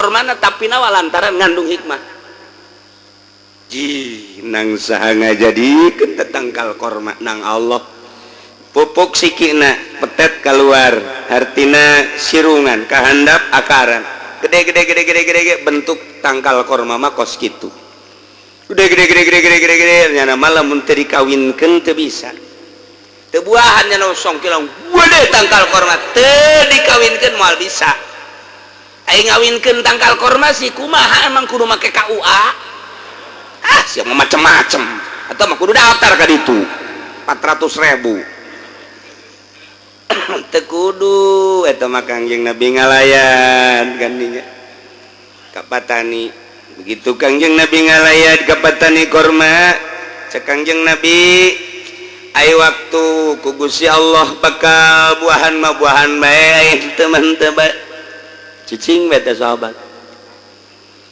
kormana tapi nawa lantaran ngandung hikmah. Nang saha ngajadikeun tangkal korma nang Allah pupuk sikina petet keluar artina sirungan kahandap akaran gede bentuk tangkal korma mah kos kitu gede nyana malam mun teu dikawinkeun teu bisa teu buahan nyana song kilang gede tangkal korma teu dikawinkeun moal bisa ai ngawinkeun tangkal korma sih kumaha emang kudu make KUA siapa macem-macem atau mah kudu daftar ka ditu 400.000 tekudu eta mah Kangjeng Nabi ngalayan gandinya ka Patani begitu Kangjeng Nabi ngalayan ka Patani korma cek Kangjeng Nabi ai waktu ku Gusti Allah bakal buahan mah buahan bae teman-teman cicing beta sahabat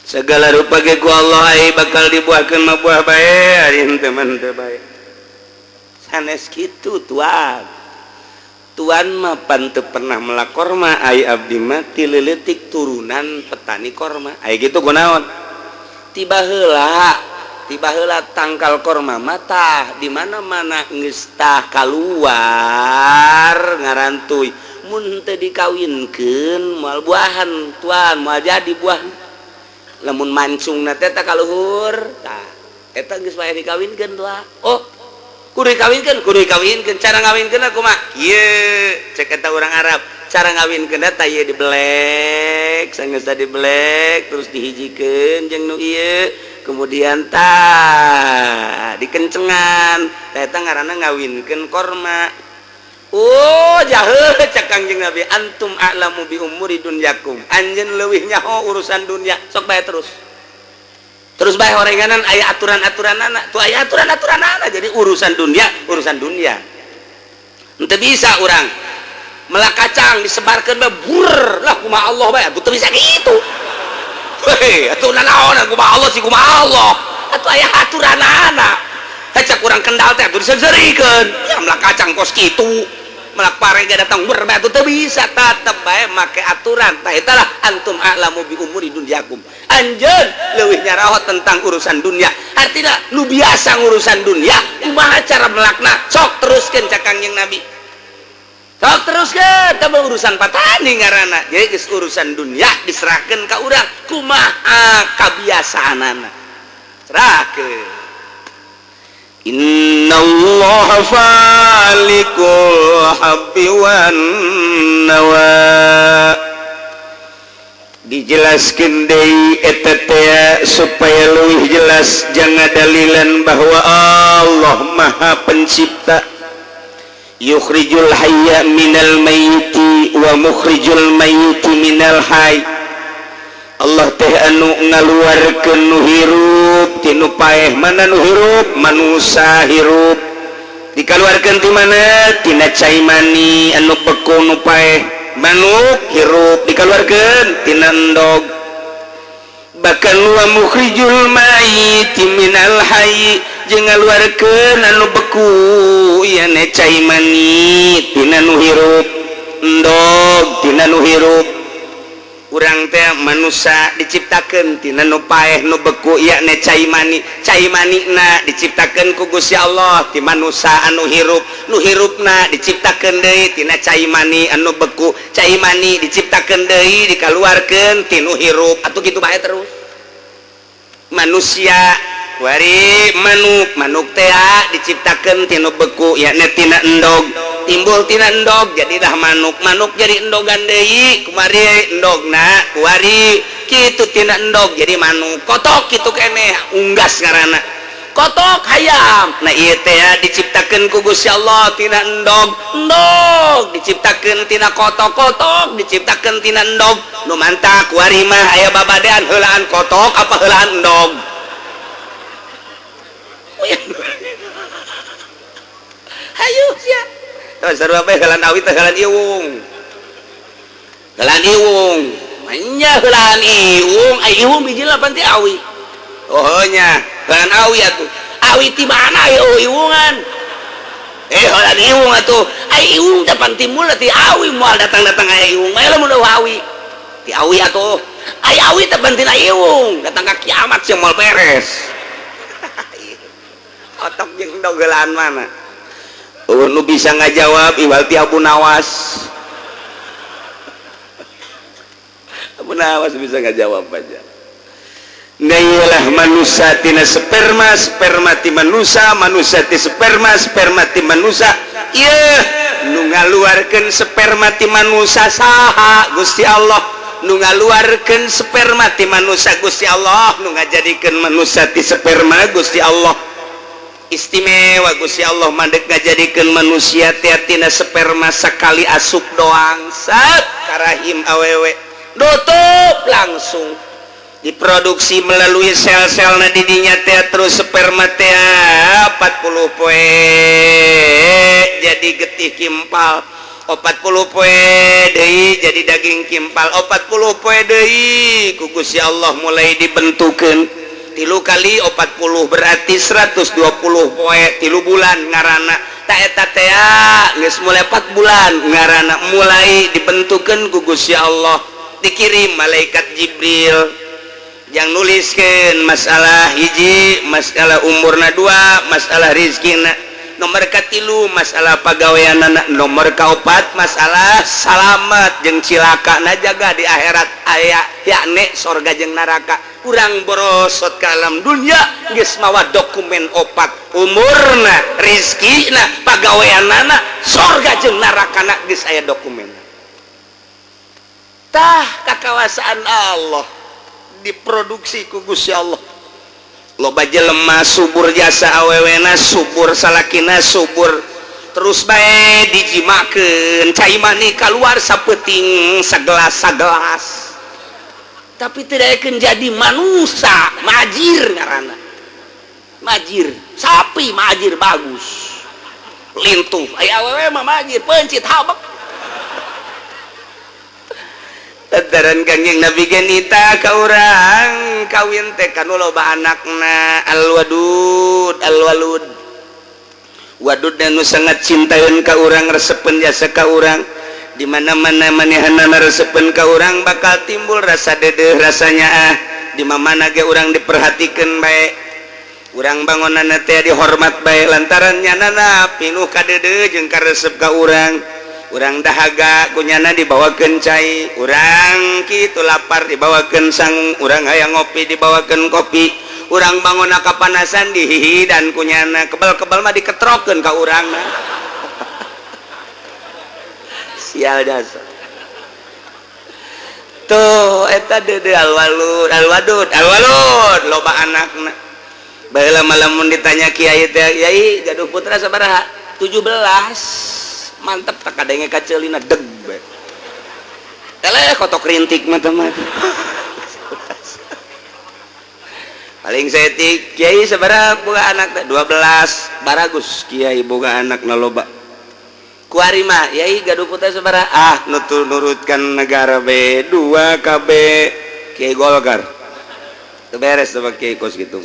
segala rupa ge ku Allah ai bakal dibuahkeun mah buah bae ari teman-teman bae sanes kitu Tuan mah pan teu pernah melak korma ai abdi mah ti leuletik turunan petani korma ai kitu kunaon tiba heula tangkal korma mah tah di mana-mana geus tah kaluar ngarantuy mun teu dikawinkeun moal buahan tuan moal jadi buah lamun mancungna teh tah kaluhur tah eta geus bae dikawinkeun tuan kudu dikawinkeun cara ngawinkeunna kumaha ieu cek eta urang Arab cara ngawinkeunna tah ieu dibelek sanggeus dibelek terus dihijikeun jeung nu ieu kemudian tah dikencengan tah eta ngaranna ngawinkeun korma jaheul cek Kangjeng Nabi antum a'lamu bi umuri dunyakum anjeun leuwih nyaho urusan dunia sok bae terus bae horenganan aya aturan-aturanana tuh aya aturan-aturanana jadi urusan dunia henteu bisa urang melak kacang disebarkeun bae bur lah kumaha Allah bae atuh teu bisa kitu heuh atuh naon kumaha Allah sih kumaha Allah atuh aya aturanana cek urang kendal teh atuh diseurikeun ya melak kacang kos kitu melak parega datang ber bae atuh teu bisa tetep bae make aturan tah eta lah antum a'lamu bi umuri dunyakum anjeun leuwih nyaraho tentang urusan dunia artinya lu biasa ngurusan dunia kumaha cara melakna sok teruskeun cak Kangjeng Nabi sok teruskeun teu urusan patani ngaranna jadi geus urusan dunia diserahkeun ka urang kumaha kabiasaanana serahkeun innallaha falikul habbi wan nawa dijelaskeun deui eta teh supaya leuwih jelas jangan dalilan bahwa Allah Maha Pencipta yukhrijul hayya minal mayyiti wa mukhrijul mayyiti minal hayy Allah teh anu ngaluarkeun nu hirup ti nu paeh mana nu hirup manusa hirup dikaluarkeun ti mana tina cai mani anu beku nu paeh manuk hirup dikaluarkeun tina endog bahkan wa mukhrijul mayyit minal hayy jeung ngaluarkeun anu beku ieu ne cai mani tina nu hirup endog tina nu hirup urang teh manusia diciptakeun tina nu paeh nu beku yakni cai manina diciptakeun ku Gusti Allah ti manusia anu hirup nu hirupna diciptakeun deui tina cai mani anu beku cai mani diciptakeun deui dikaluarkeun ti nu hirup atuh kitu bae terus manusia wari manuk teh diciptakeun ti nu beku yakni tina endog timbul tina endog jadilah manuk jadi endogan deui kumari endogna kuari kitu tina endog jadi manuk kotok kitu keneh unggas ngaranna kotok hayam nah ieu teh diciptakeun ku Gusti Allah tina endog diciptakeun tina kotok diciptakeun tina endog nu mantap kuari mah aya babadean heulaan kotok apa heulaan endog hayu sia sarua bae helan awi teh helan iwung nya helan iwung ai iwung biji lapan ti awi oh nya helan awi atuh awi ti mana iwungan helan iwung atuh ai iwung dapan timbul ti awi moal datang aya iwung mah lamun awi ti awi atuh ayawi terbantin iung datang ke kiamat sih mau beres otak yang dogelan mana nu bisa ngajawab iwalti Abu Nawas Abu Nawas bisa ngajawab aja Nailah manusia tina sperma, sperma ti manusia, manusia ti sperma, sperma ti manusia. Iya, nu ngaluarkeun sperma ti manusia saha Gusti Allah. Nu ngaluarkeun sperma ti manusia Gusti Allah, nu ngajadikeun manusia ti sperma Gusti Allah. Istimewa Gusti Allah mandek ngajadikeun manusia ti tina sperma sakali asup doang. Sat karahim awewe. Nutup langsung. Diproduksi melalui sel-sel na didinya teh terus sperma teh 40 poe jadi getih kimpal 40 poe deui jadi daging kimpal 40 poe deui ku Gusti Allah mulai dibentukeun 3 kali 40 berarti 120 poe 3 bulan ngaranna ta eta teh geus mulai 4 bulan ngaranna mulai dibentukeun ku Gusti Allah dikirim malaikat Jibril yang nuliskan masalah hiji masalah umurna 2 masalah rizkina nomor katilu masalah pagaweanana nomor kaopat masalah salamet jeung cilaka na jaga di akhirat aya yakni sorga jeung neraka urang borosot ka alam dunya geus mawa dokumen 4 umurna rizkina pagaweanana sorga jeung nerakana geus aya dokumen tah kakawasaan Allah diproduksi ku Gusti Allah loba jelema subur jasa awewena subur salakina subur terus bae dijimakeun cai mani keluar sapeting sagelas tapi tidak akan jadi manusia majir ngaranna majir sapi majir bagus lintuh aya awewe mah majir pencit habak tadaran kangjeng Nabi genita ka urang kawin teh kanu loba anakna alwadud wadud nu sangat cintaeun ka urang resepen jasa ka urang di mana-mana manehanna resepen ka urang bakal timbul rasa dedeh rasanya di mana ge urang diperhatikeun bae urang bangunana teh dihormat bae lantaran nyanana pinuh ka dedeh jeung ka resep ka urang urang dahaga kunyana dibawakeun cai urang kitu lapar dibawakeun sang urang hayang ngopi dibawakeun kopi urang bangunna kapanasan dihihi dan kunyana kebal-kebal mah diketrokeun ka urangna sial dasar tuh eta dede alwadud loba anakna baheula malamun ditanya kiai teh yai gaduh putra sabaraha 17 mantep tak ada yang kacelina deg teleh kotok rintik mah paling setik kiai sabaraha boga anak 12 baragus kiai boga anak na loba kuari mah yai gaduh putra sabaraha nurutkan negara be 2 KB kiai Golkar teu beres sama kiai kos gitu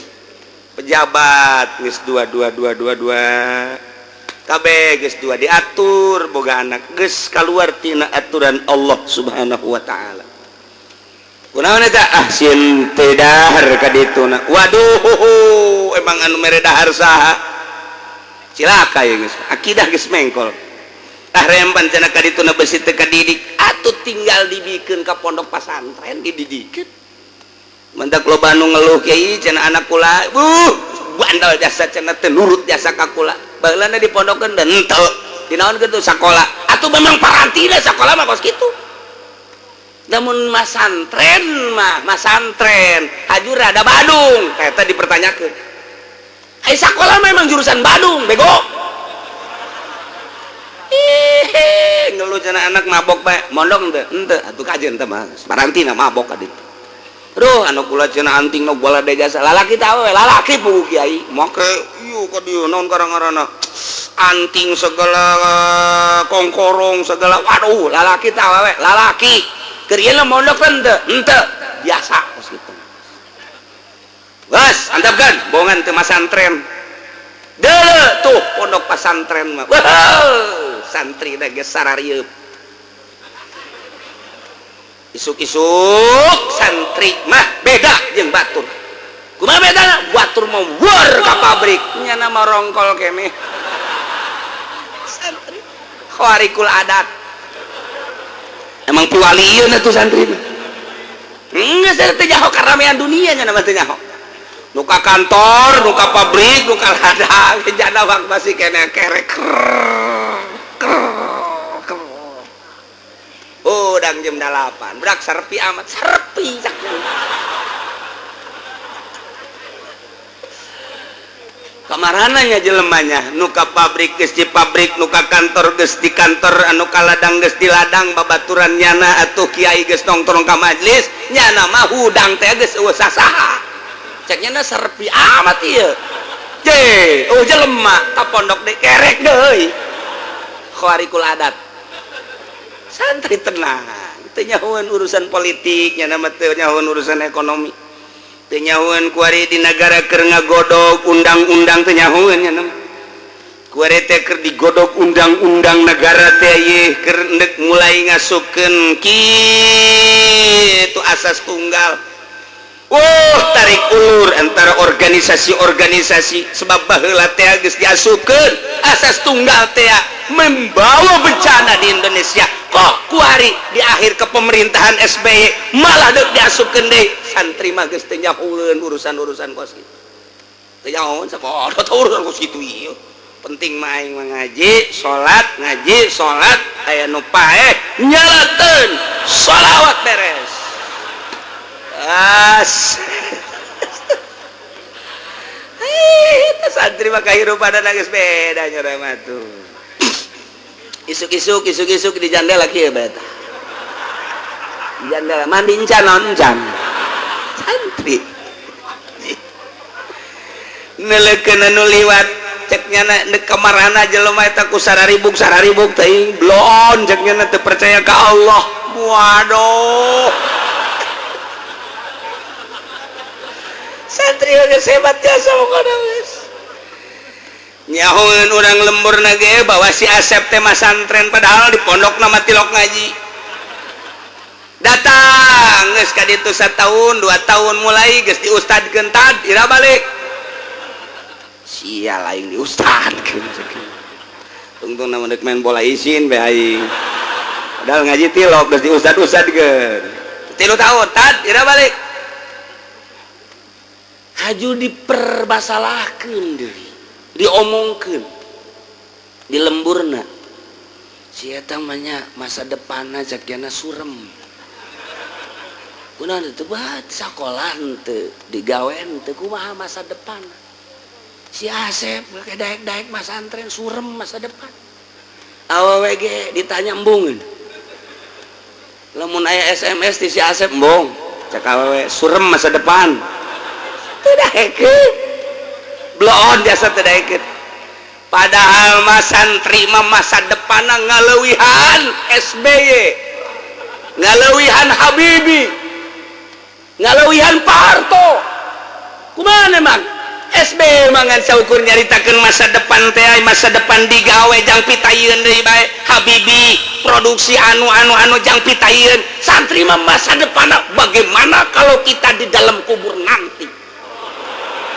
pejabat geus 2 kabeh geus 2 diatur boga anak geus kaluar tina aturan Allah Subhanahu wa taala. Kunaon eta sin teh dahar ka dituna. Waduh emang anu mere dahar saha? Cilaka ya geus. Akidah geus mengkol. Tah rempan cenah ka dituna besi teu kadidik atuh tinggal dibikeun ka pondok pasantren dididikeun. Mentak loba anu ngeluh kiai cenah anak kula bandal jasa cenah teu nurut jasa ka kula. Baheulana dipondokeun dan henteu dinaon kitu sakola atuh memang parantina sakola mah kos kitu namun masantren hajur ada Badung eta dipertanyakeun ai sakola memang jurusan Badung bego ngeluh cenah anak mabok bae mondok henteu atuh kajeun teh mah parantina mabok ka ditu aduh anak kula cenah anting nu bola de jasa lalaki tah we lalaki pugu kiai make ieu ka dieu naon karang-karana anting segala kongkorong segala waduh lalaki tah we lalaki keur ieu mondok henteu biasa kos kitu geus antepkeun bohongan teu masantren deuleu tuh pondok pasantren mah santri da geus sararieup isuk-isuk santri mah beda jeung batur. Kumaha bedana? Batur mah wur ka pabrik nya nama rongkol keneh. Santri khawarikul adat. Emang piwaliun atuh santri mah. Geus teh nyaho karamean dunia nya nama teh nyaho. Nu ka kantor, nu ka pabrik, nu ka ladang, jana wak masih keneh kerek. Udang jam 8 berak serpi amat serpi kamarananya jelemanya nuka pabrik geus di pabrik nuka kantor geus di kantor anu ka ladang geus di ladang babaturan nyana atuh kiai geus nongkrong ka majelis nyana mah hudang teh geus eueuh sasaha cek nyana serpi amat ieu jelema ka pondok deui kerek deui khawarikul adat. Santri tenang teu nyahoeun urusan politiknya nama teu nyahoeun urusan ekonomi teu nyahoeun kuari di negara keur ngagodog undang-undang teu nyahoeun nya nama kuari teh keur digodog undang-undang negara teh ieu keur neuk mulai ngasupkeun kitu asas tunggal. Tarik ulur antara organisasi-organisasi sebab baheula teh geus diasupkeun asas tunggal teh membawa bencana di Indonesia. Kok kuari di akhir kepemerintahan SBY malah deuk diasupkeun deui santri mah geus teu nyahoeun urusan-urusan kos kitu. Teu nyahoeun sakodo teh urusan kos kitu ieu. Penting mah aing ngaji, salat, aya nu paeh nyalakeun shalawat beres. Santri mah kahirupan geus beda nyora mah tuh. Isuk-isuk di jandela kieu beta. Di jandela mandi encan naon encan. Santri. Neleukeun anu liwat cek nyana neuk kamarana jelema eta ku sararibuk teuing blon cek nyana teu percaya ka Allah. Waduh. Santri geus hebat jasa pokona geus. Nyahoeun urang lemburna ge bawa si Asep teh masantren padahal di pondokna mah tilok ngaji. Datang geus ka ditu 1 tahun 2 tahun mulai geus diustadkeun tad ira balik. Sia lain diustadkeun. Tungtung namun deuk main bola isin bae aing. Padahal ngaji tilok geus diustad-ustadkeun. 3 tahun tad ira balik. Haju diperbasalahkeun deui. Diomongkeun di lemburna si eta mah masa depanna cakyana surem kunaon teu bae sakola teu digawean teu kumaha masa depan si Asep ke daek-daek masantren surem masa depan awewe ge ditanya embung lamun aya SMS ti si Asep embung cak awewe surem masa depan teu daekeun blon jasa teu. Padahal mah santri mah masa depanna ngaleuwihan SBY, ngaleuwihan Habibie, ngaleuwihan Pak Harto. Kumaha emang SBY mah ngan saukur nyaritakeun masa depan teh masa depan digawe jang pitayeun deui bae Habibie produksi anu jang pitayeun. Santri mah masa depanna bagaimana kalau kita di dalam kubur nanti.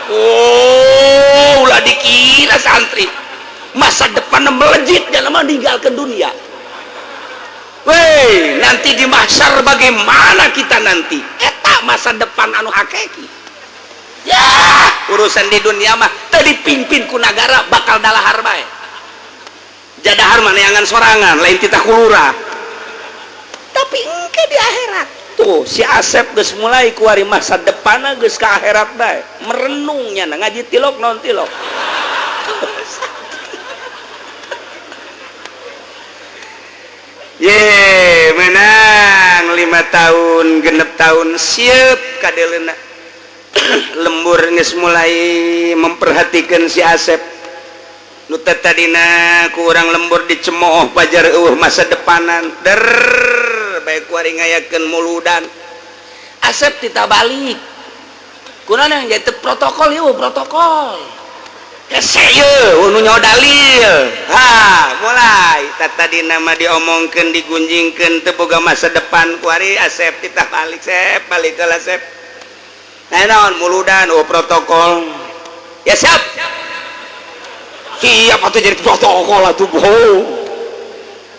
Ulah dikira santri masa depan melejit dalam meninggalkan dunia. Weh, nanti di mahsyar bagaimana kita nanti? Eta masa depan anu hakiki. Ya, urusan di dunia mah teu dipimpin ku nagara bakal dalahar bae. Jadahar maneangan sorangan lain kita kulura. Tapi engke di akhirat. Tuh si Asep geus mulai kuari masa depanna geus ka akhirat bae merenungnya ngaji tilok non tilok ye menang 5 tahun genep tahun siap kadeleuna lembur geus mulai memperhatikan si Asep nu tadina ku urang lembur dicemooh pajar masa depanan baik kuari ngayakeun muludan Asep tita balik kunaon yang jadi protokol ieu protokol keseu nu nyawa dalil. Mulai tadi nama diomongkeun digunjingkeun teu boga masa depan kuari Asep titah balik Sep balik heula Sep. Naon muludan protokol. Ya siap. Siap atuh jadi protokol atuh bohong.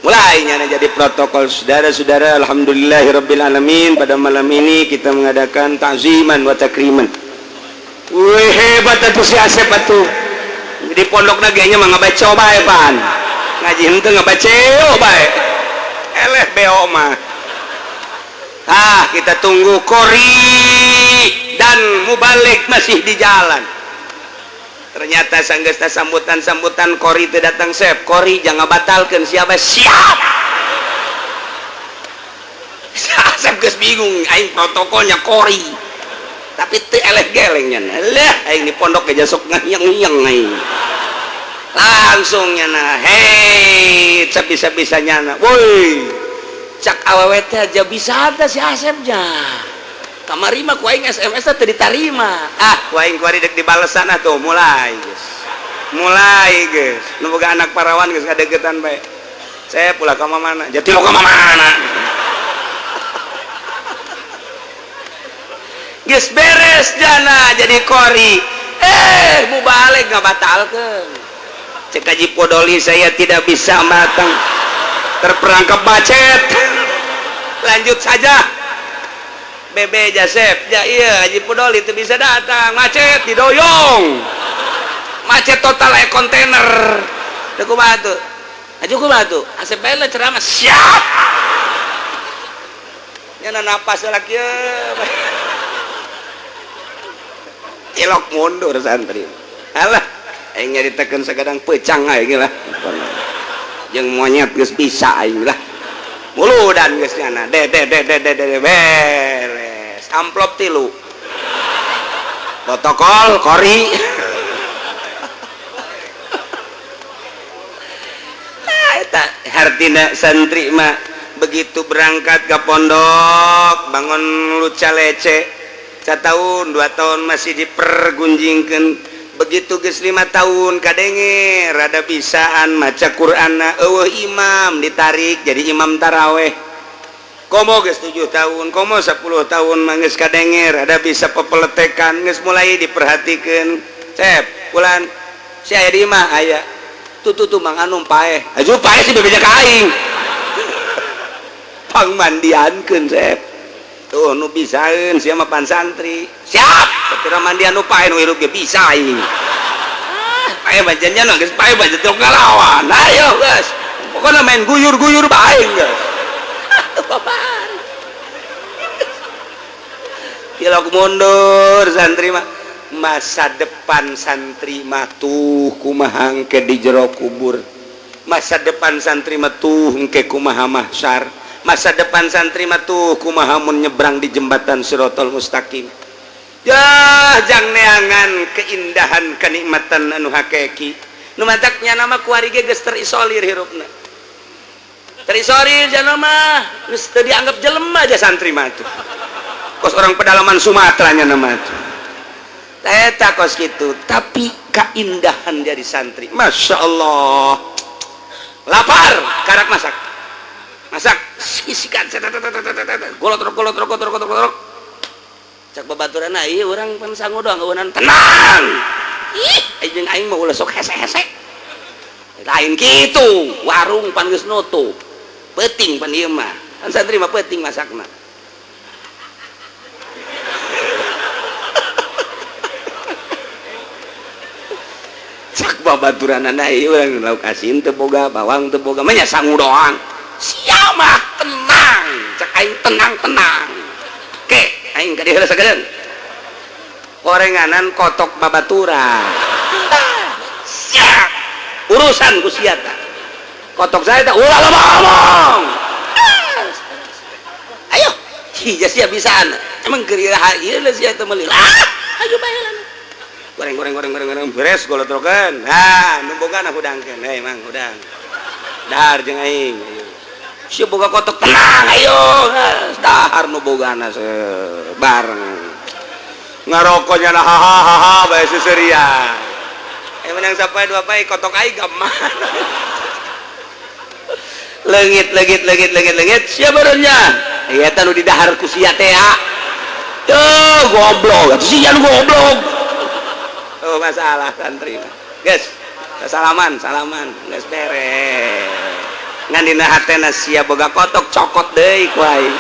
Mulainya jadi protokol. Saudara-saudara, alhamdulillahirabbil alamin, pada malam ini kita mengadakan ta'ziman wa takriman. Wih, hebat atuh si Asep atuh. Di pondok nagenya mah ngabaca bae pan. Ngaji henteu ngabaca bae. Eleh beo mah. Kita tunggu Kori dan Mubalik masih di jalan. Ternyata sanggeusna sambutan Kori teu datang Sep. Kori jangan batalkan siapa siap. Sep geus bingung aing protokolnya Kori. Tapi teu eleh gelengnya. Lah aing di pondok ge sok ngayeng-ngayeng aing. Langsung nyana, hei, bisa-bisanya na. Woi. Cak awewe teh aja bisa ada si Asepnya. Kamari mah ku aing SMS teh ditarima. Ku aing kuari dek dibalesan tuh mulai, guys. Mulai, guys. Nu boga anak parawan geus ngadegetan bae. Saya pula ka mana? Jati lo ka mana? Geus beres jana jadi Kori. Mubalik ngabatalkeun. Cek Haji Podoli saya tidak bisa matang. Terperangkap macet. Lanjut saja. Bebe Jasep, iya Haji Podoli itu bisa datang, macet didoyong, macet total kayak kontainer. Aku batu, Haji ku batu, Asep bela ceramah siap. Nyana napas lagi ya. Ilok mundur santri. Alah, aing nyaritakeun sagadang pecang aing lah. Jeung monyet geus bisa aing lah. Muludan geus nyana. De beres. Amplop 3. Protokol Kori. Eta hartina santri mah begitu berangkat ke pondok bangun luca lece. 1 tahun 2 tahun masih dipergunjingkeun. Begitu geus 5 tahun kadenge rada bisaan maca Qur'anna eueuh imam ditarik jadi imam taraweh. Komo geus 7 tahun, komo 10 tahun mah geus kadenge rada bisa pepeletekan, geus mulai diperhatikeun. Cep, bulan si aya di imah aya. Tutu mang anu paeh. Aju paeh sih bebeja ka aing. Pangmandiankeun Cep. Tuh nu bisaeun sia mah pan santri. Siap. Kira mandian nu paeh nu hirup ge bisa aing. Paeh bajannya geus paeh bajan teu ngalawan. Ayo geus. Pokona main guyur-guyur bae geus. Bapak. Kilok mundur santri mah. Masa depan santri mah tuh kumaha engke di jero kubur. Masa depan santri mah tuh engke kumaha mahsyar. Masa depan santri mah tuh kumaha mun nyebrang di jembatan Siratal Mustaqim. Ya jang neangan keindahan kenikmatan anu hakiki. Nu mataknya nama kuari ge geus terisolir hirupna. Terisolir jana mah geus teu dianggap jelema aja santri mah tuh. Kos orang pedalaman Sumatera nya nama tuh. Eta kos gitu, tapi keindahan dari santri. Masya Allah. Lapar, karak masak. Masak isikan golot cak babaturan ieu urang pan sangu doang eueunan tenang ih aing aing mah ulah sok hese-hese lain kitu warung pan geus nutup peuting pan ieu mah kan santri mah peuting masakna cak babaturanana ieu urang lauk asin teu boga bawang teu boga mah nya sangu doang siamah tenang cak aing tenang ke aing ka dieu sagedeun gorenganan kotok babaturan siap urusan ku sia tah kotok saya tah ulah ngomong ayo hija sia bisaan emang keur ieu sia teh meuli ayo bae lah goreng beres golotrokeun nu bogana hudangkeun mang hudang dahar jeung aing ayo si boga kotok tenang ayo dahar nu bogana bareng ngarokoknya hahaha bae seserian menang sapoe dua poe kotok aing gaman legit sia barunya ieu teh nu di dahar ku sia teh ya tuh goblok sia nu goblok oh masalah santri guys salaman geus beres ngan dina hatena sia boga kotok cokot deui ku aing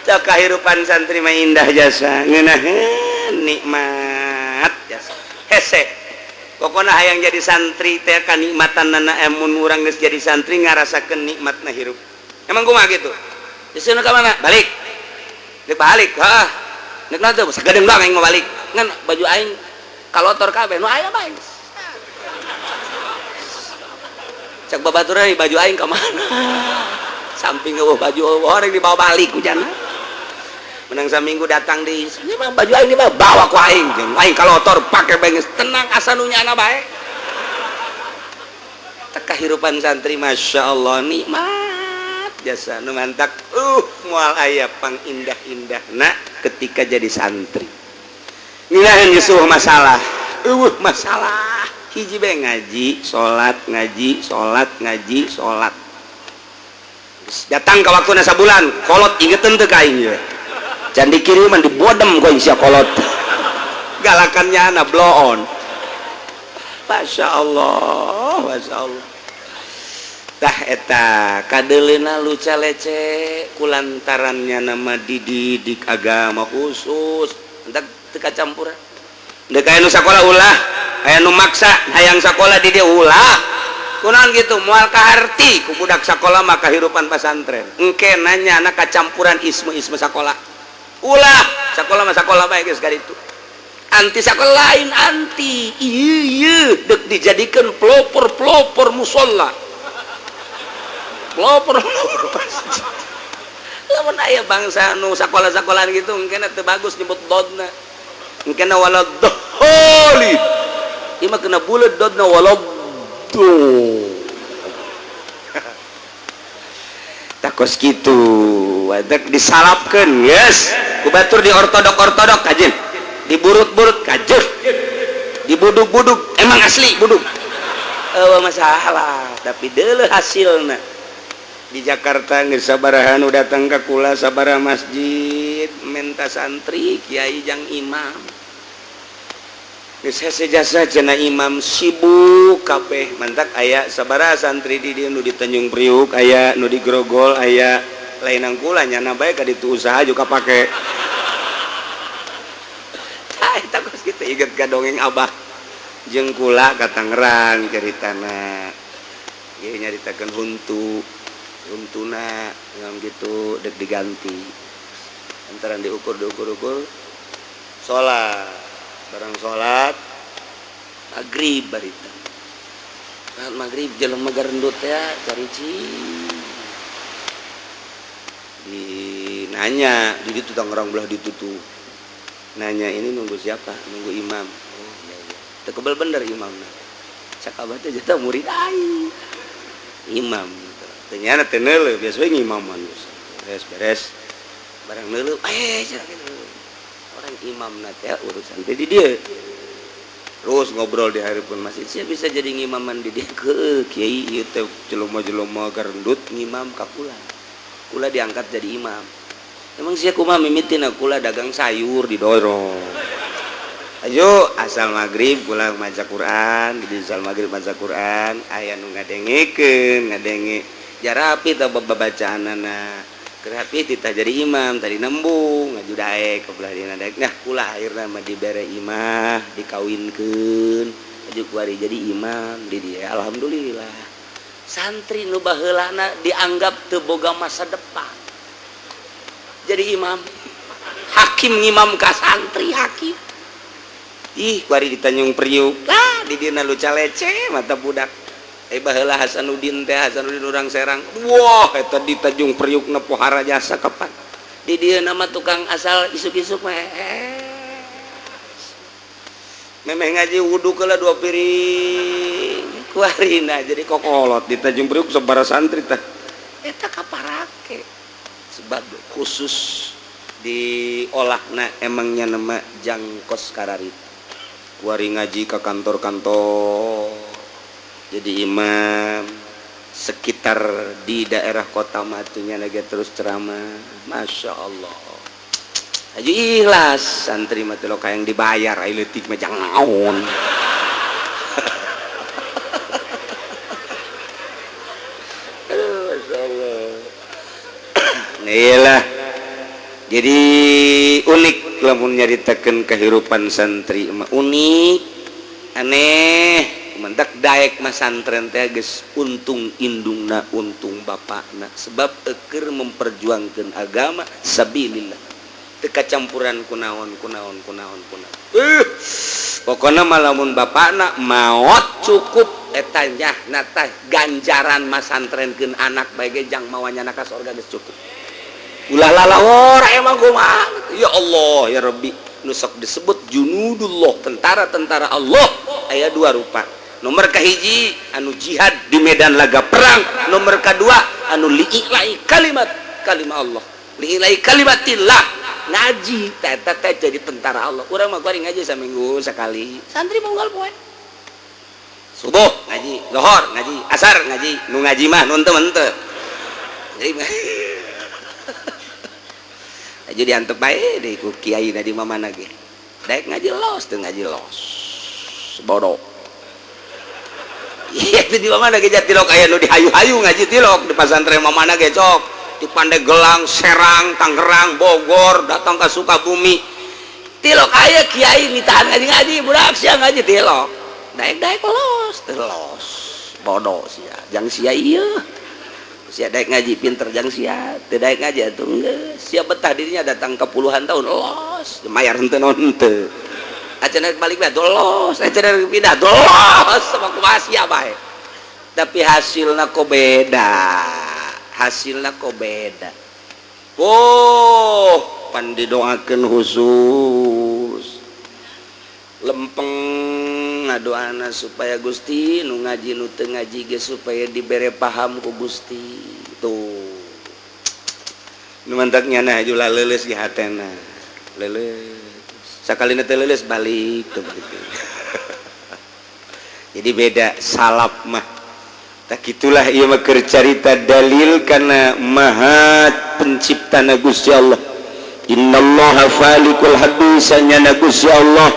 cak kahirupan santri mah indah jasa ngeunaheun nikmat jasa hese pokoknya hayang jadi santri teh kanikmatanna emun urang geus jadi santri ngarasakeun nikmatna hirup emang kumaha gitu geus ka mana balik heeh nek nanti sagadeng doang aing mau balik ngan baju aing kalotor kabeh nu aya bae cak babaturan baju aing ka mana samping eueuh baju orang dibawa balik hujanna menang saminggu datang di ini mah baju aing bawa ku aing jeung aing kalotor pake benges tenang asa nu nyana bae teh kahirupan santri masyaallah nikmat jasa nu mantak moal aya pang indah-indahna ketika jadi santri ngilaheun yusuh masalah masalah hiji bae ngaji salat datang ke waktuna sabulan kolot ingeteun teu ka aing ye can dikiriman dibodem ku sia kolot galakannya na blow on Masya Allah tah eta kadeleuna luca lece kulantarannya nama dididik agama khusus entak teu kacampuran deuk aya nu sakola ulah aya nu maksa hayang sakola di dieu ulah kunaon gitu moal kaharti ku budak sakola mah kahirupan pesantren engke nanya anak kacampuran isme sakola ulah sakola mah sakola bae geus ka ditu anti sakola lain anti ieu deuk dijadikeun pelopor musola pelopor lamun aya bangsa nu sakola-sakolaan gitu engkena teu bagus nyebut dodna engkena walad doli ieu mah kena buleut dodna walad takos gitu wadek disalapkeun yes ku batur di ortodok kajen diburut-burut kajen dibuduk-buduk emang asli buduk masalah tapi deuleu hasilna di Jakarta geus sabaraha nu datang ka kula sabaraha masjid menta santri kiai jang imam geus hese jasa cenah imam sibuk kabeh mantak aya sabaraha santri di dieu nu di Tanjung Priuk aya nu di Grogol aya lainang kula nyana bae ka ditu usaha juga pake eta geus kitu inget ka dongeng abah jeung kula ka Tangerang ceritana ieu nyaritakeun huntuna ngam gitu dek diganti antaran diukur salat barang salat maghrib barita salat maghrib jelema garendut ya carici di nanya di ditu Tangerang belah ditutu nanya ini nunggu siapa nunggu imam oh iya teu kebal bener imamna cak abah teh jata murid aing imam ternyata teu neuleuh biasa we ngimaman beres barang neuleuh cenah kitu orang imamna teh urusan teh di dieu terus ngobrol di hareupeun masjid sia bisa jadi ngimaman di dieu ke kiai ieu teh jelema-jelema garendut ngimam ka kula diangkat jadi imam emang sia kumaha mimitina kula dagang sayur didorong ayo asal maghrib kula maca Quran di asal maghrib maca Quran aya nu ngadengekeun jarapi teh babacaanana kerapi titah jadi imam tadi nembung ngaju daek ka belah dina daek nah kula akhirna mah dibere imah dikawinkeun aju kuari jadi imam di dieu alhamdulillah santri nu baheulana dianggap teu boga masa depan jadi imam hakim ngimam ka santri hakim ih kuari di Tanjung Priuk lah di dina luca lece mata budak baheula Hasanuddin urang Serang wah eta di Tanjung Priuk na pohara jasa kapan di dieu nama tukang asal isuk-isuk memeh ngaji wudu keula 2 piring kuarina jadi kokolot di Tanjung Priuk sabaraha santri teh eta kaparake sebab khusus diolahna emangnya nama jangkos kararit kuari ngaji ke kantor-kantor jadi imam sekitar di daerah kota matunya lagi terus ceramah. Masya Allah aja ikhlas santri mati lo kayak yang dibayar ayo letik macam naon. Masya Allah. Inilah jadi unik lamun nyaritakeun kehidupan santri mah unik aneh mentak daek mas santren teh geus untung indungna untung bapakna sebab eukeur memperjuangkeun agama sabilillah teu kacampuran kunaon pokona mah lamun bapakna maot cukup eta nyahna teh ganjaran mas santrenkeun anak bae ge jang mawanyana ka surga geus cukup. Ulah lala ora emang kumaha ya Allah ya Rabbi nu sok disebut junudullah tentara-tentara Allah aya dua rupa. Nomor kahiji anu jihad di medan laga perang, nomor kedua anu li'ilai kalimat Allah, li'ilai kalimatillah ngaji teh jadi tentara Allah. Urang mah kuari ngaji saminggu sekali. Santri munggal poe. Subuh ngaji, lohor ngaji, asar ngaji, nu ngaji mah nu teu menteu. Jadi jadi antep bae deui ku kiai di mamana ge. Daek ngaji los teu ngaji los. Bodoh. Iya di mamana ge tilok aya nu dihayu-hayu ngaji tilok di pasantren mamana ge cok. Di Pandeglang, Serang, Tangerang, Bogor, datang ke Sukabumi. Tilok aya kiai mitahan ngaji-ngaji budak sia ngaji tilok. Daek los, teu los. Bodoh sia. Jang sia ieu. Sia daek ngaji pinter jang sia teu daek ngaji atuh geus sia betah dirinya datang ke puluhan tahun los mayar henteu naon teu acenah balik bae los acenah pindah los sama kumaha sia bae tapi hasilna kok beda pan didoakeun khusus lempeng ngadoana supaya Gusti nu ngaji nu teu ngaji ge supaya dibere paham ku Gusti tuh nu mantak nyana jula leuleus di hatena leuleus sakalina teu leuleus balik tuh begitu. Jadi beda salap mah tak itulah ieu mah keur carita dalil kana maha penciptana Gusti Allah innallaha falikul habbi sanyana Gusti Allah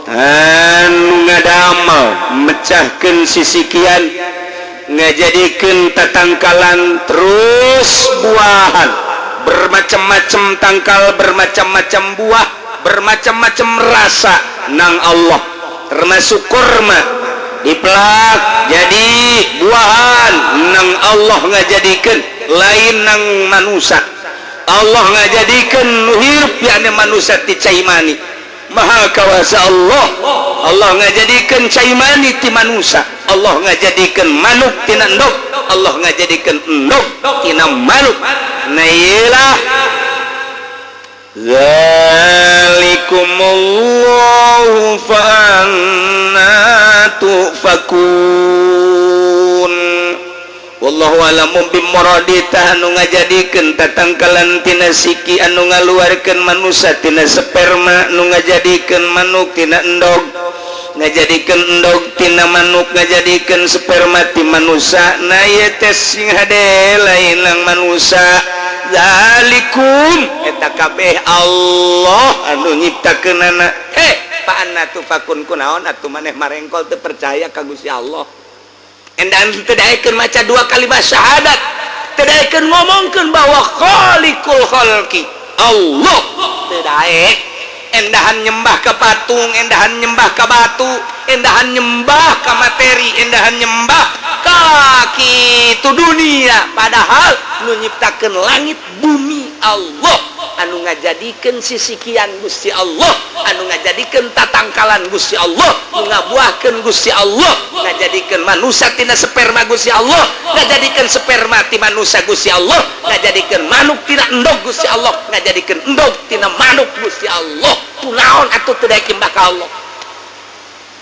anu ngadamel mecahkeun sisikian ngajadikeun tatangkalan terus buahan bermacam-macam tangkal bermacam-macam buah bermacam-macam rasa nang Allah termasuk kurma dipelak jadi buahan nang Allah ngajadikeun lain nang manusia Allah ngajadikeun nu hirup yane manusia ti caimani maha kawasa Allah ngajadikeun caimani ti manusia Allah ngajadikeun manuk tina endog Allah ngajadikeun endog tina manuk na ieulah zalikumullahu fa anna tufakun wallahu alamu bimuradita anu ngajadikeun tatangkalan tina siki anu ngaluarkeun manusia tina sperma anu ngajadikeun manuk tina endog ngajadikeun endog tina manuk ngajadikeun sperma ti manusia na ieu teh sing hade lain lang manusia zalikum eta kabeh Allah anu nyiptakeunana pa anna tufakun kunaon atuh maneh marengkol teu percaya ka Gusti Allah endan teu daekeun maca dua kalimat syahadat teu daekeun ngomongkeun bahwa khaliqul khalqi Allah teu daek endahan nyembah ka patung endahan nyembah ka batu endahan nyembah ka materi endahan nyembah ka kitu dunia padahal nu nyiptakeun langit bumi Allah anu ngajadikeun sisikian Gusti Allah anu ngajadikeun tatangkalan Gusti Allah nu ngabuahkeun Gusti Allah ngajadikeun manusia tina sperma Gusti Allah ngajadikeun sperma ti manusia Gusti Allah ngajadikeun manuk tina endog Gusti Allah ngajadikeun endog tina manuk Gusti Allah kunaon atuh teu daek nyembah ka Allah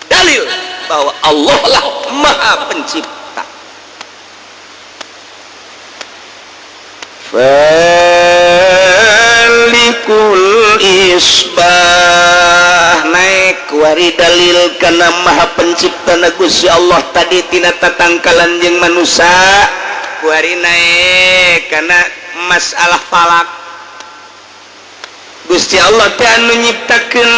dalil bahwa Allah lah maha pencipta falikul isbah naik bari dalil kana maha penciptana Gusti Allah tadi tina tatangkalan jeung manusia kuari naik kana masalah falak Gusti Allah teh anu nyiptakeun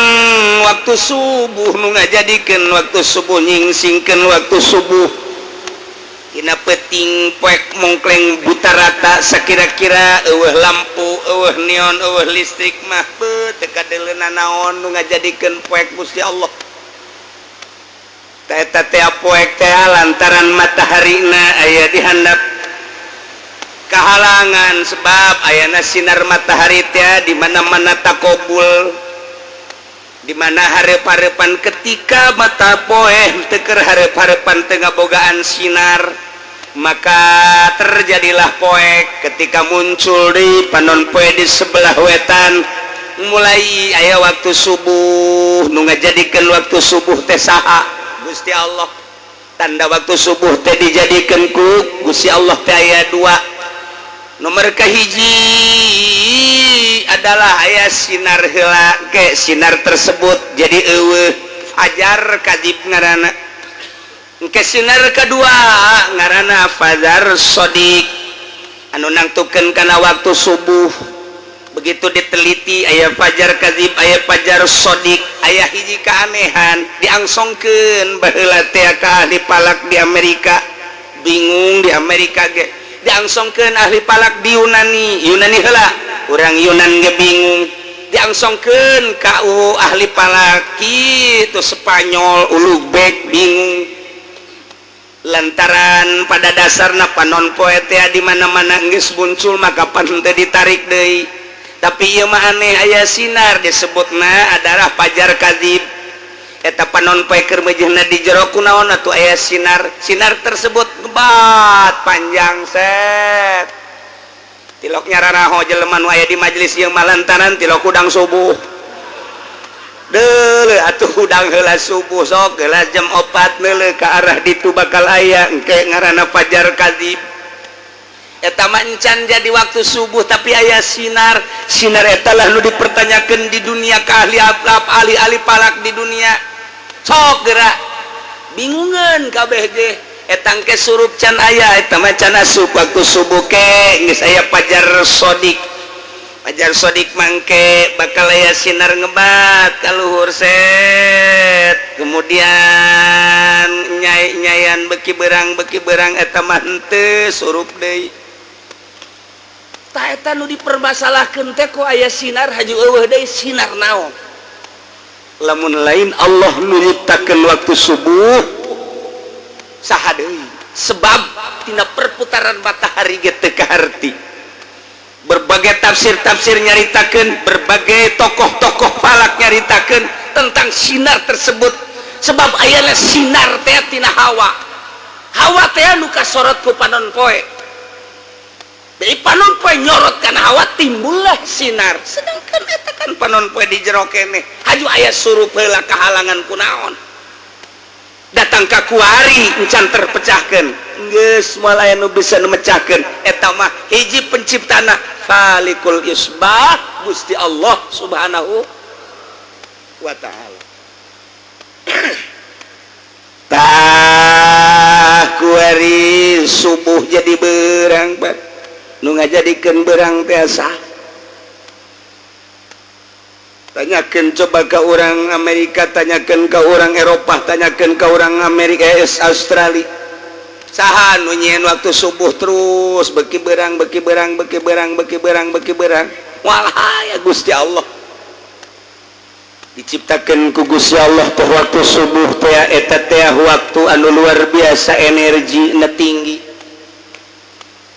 waktu subuh nu ngajadikeun waktu subuh nyingsingkeun waktu subuh tina peuting poek mongkleng buta rata sakira-kira eueuh lampu eueuh neon eueuh listrik mah teu kadeuleuna naon nu ngajadikeun poek Gusti Allah teh eta teh poek teh lantaran mataharina aya di handap kahalangan sebab ayana sinar matahari teh di mana-mana takobul di mana hareup-hareupan ketika mata poe teu keur hareup-hareupan teu ngabogaan sinar maka terjadilah poek ketika muncul di panon poe di sebelah wetan mulai aya waktu subuh nu ngajadikeun waktu subuh teh saha Gusti Allah tanda waktu subuh teh dijadikeun ku Gusti Allah teh aya dua nomor kahiji adalah aya sinar heula ke sinar tersebut jadi eueuh fajar kadzib ngaranna ke sinar kedua ngaranna fajar sodik anu nangtukeun kana waktu subuh begitu diteliti aya fajar kadzib aya fajar sodik aya hiji keanehan diangsongkeun baheula teh ka ahli palak di Amerika bingung di Amerika ge diangsongkeun ahli palak di Yunani heula urang Yunan ge bingung diangsongkeun ka ahli palak kitu Spanyol Uluzbek bingung lantaran pada dasarna panon poe teh di mana-mana geus muncul maka pan teu ditarik deui tapi ieu mah aneh aya sinar disebutna adalah fajar kadzib eta panon poe keur meujeuhna di jero kunaon atuh aya sinar tersebut lebat panjang set tilok nyararaho jelema nu aya di majelis ieu mah lantaran tilok udang subuh deuleu atuh udang heula subuh sok geus jam 4 neuleuh ka arah ditu bakal aya engke ngaranna fajar kadzib eta mah encan jadi waktu subuh tapi aya sinar eta lah nu dipertanyakeun di dunia ka ahli palak di dunia sok geura bingungeun kabeh ge eta engke surup can aya eta mah can asup waktu subuh ke geus aya fajar sodik mangke bakal aya sinar ngebat ka luhur set kemudian nyayan beki berang eta mah henteu surup deui tah eta nu dipermasalahkeun teh ku aya sinar haju eueuh deui sinar naon lamun lain Allah nu nyiptakeun waktu subuh saha deui sebab tina perputaran matahari ge teu kaharti berbagai tafsir nyaritakeun berbagai tokoh-tokoh falak nyaritakeun tentang sinar tersebut sebab ayana sinar teh tina hawa teh anu kasorot ku panon poe dari panon poe nyorot kana hawa timbullah sinar sedangkan eta kan panon poe di jero keneh haju aya surup heula kahalangan kunaon datang ka kuari encan terpecahkeun geus moal aya nu bisa memecahkeun eta mah hiji penciptana Khalikul Isbah Gusti Allah Subhanahu wa taala tah kuari subuh jadi berang bat nu ngajadikeun berang teh sah tanyakeun coba ka orang Amerika tanyakeun ka orang Eropa tanyakeun ka orang Amerika Australia saha nu nyieun waktu subuh terus beki berang walah ya Gusti Allah diciptakeun ku Gusti Allah teh waktu subuh teh eta teh waktu anu luar biasa energina tinggi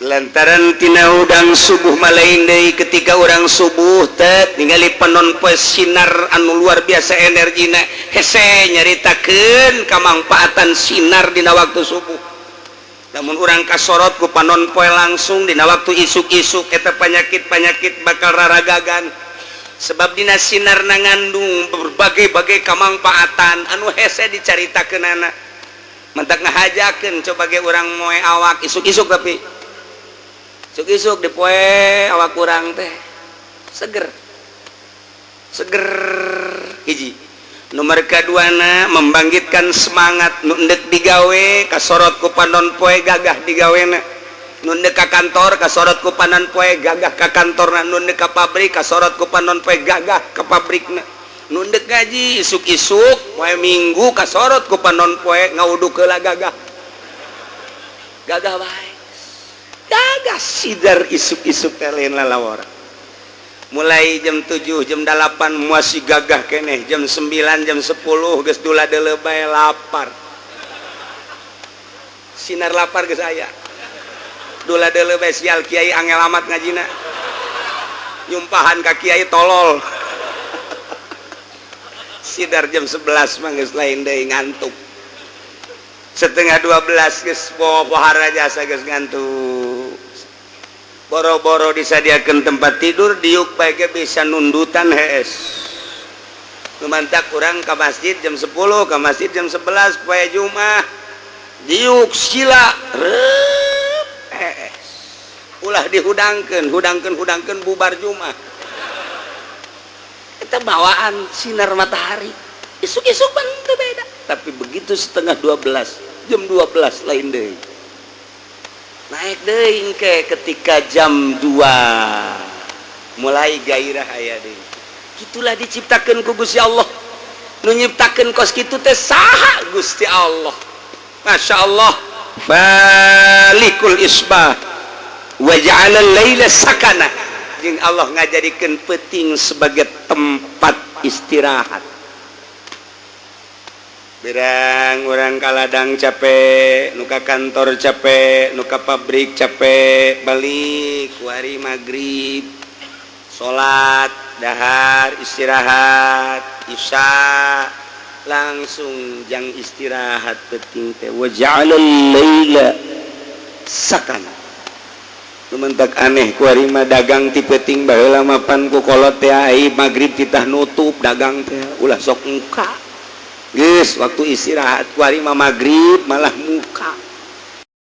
lantaran tina udang subuh malain deui ketika orang subuh teh ningali panon poe sinar anu luar biasa energina hese nyaritakeun kamangpaatan sinar dina waktu subuh namun orang kasorot ku panon poe langsung dina waktu isuk-isuk eta penyakit bakal raragagan sebab dina sinar ngandung berbagai kamangpaatan anu hese dicaritakeunana mentak ngahajakeun coba ge urang moe awak isuk-isuk tapi isuk-isuk di poe awak urang teh seger hiji nomor kaduana membangkitkan semangat nu endek digawe kasorot ku panon poe gagah digawena nu endek ka kantor kasorot ku panon poe gagah ka kantorna nu endek ka pabrik kasorot ku panon poe gagah ka pabrikna nu endek gaji isuk-isuk poe minggu kasorot ku panon poe ngaudu keula gagah wae gagah sidar isuk-isuk teh lain lalawara mulai jam 7 jam 8 masih gagah keneh jam 9 jam 10 geus dula-deuleu bae lapar sinar lapar geus aya dula-deuleu bae sial kiai angel amat ngajina nyumpahan ka kiai tolol sidar jam 11 mah geus lain deui ngantuk setengah 12 geus pohara jasa geus ngantuk boro-boro disadiakan tempat tidur diuk bae bisa nundutan hees numantak kurang ke masjid jam 10 ke masjid jam 11 poe Jumat diuk sila hees ulah dihudangkeun bubar Jumat kita bawaan sinar matahari isuk-isuk pan beda tapi begitu setengah 12 jam 12 lain deui naik deui ke ketika jam 2 mulai gairah aya deui gitulah diciptakeun ku Gusti Allah nu nyiptakeun kos kitu teh saha Gusti Allah Masya Allah balikul isbah wa ja'ala laila sakana jeung Allah ngajadikeun peuting sebagai tempat istirahat berang orang kaladang capek nuka kantor capek nuka pabrik capek balik hari maghrib sholat dahar istirahat isya langsung jang istirahat penting teh wa ja'alal laila sakana lumentak aneh ku hari mah dagang ti penting baheula mapan ku kolot teh ai maghrib titah nutup dagang teh ulah sok engka geus waktu istirahat ku hari mah maghrib malah